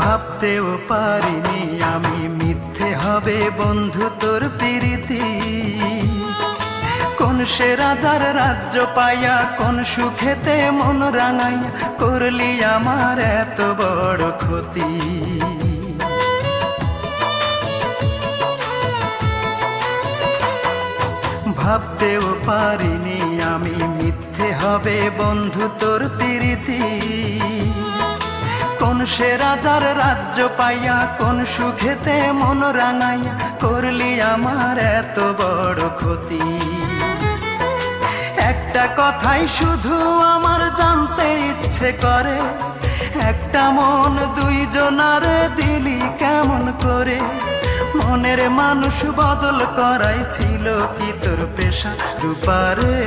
ভাবতেও পারিনি আমি মিথ্যে হবে বন্ধু তোর প্রীতি। কোন সে রাজার রাজ্য পাইয়া কোন সুখেতে মন রাঙাইয়া করলি আমার এত বড় ক্ষতি। ভাবতেও পারিনি আমি মিথ্যে হবে বন্ধু তোর প্রীতি। কোন সে রাজার রাজ্য পাইয়া কোন সুখেতে মন রাঙাইয়া করলি আমার এত বড় ক্ষতি। একটা কথাই শুধু আমার জানতে ইচ্ছে করে, একটা মন দুইজনার দিলি কেমন করে? মনের মানুষ বদল করাই ছিল কি তোর পেশা রূপারে?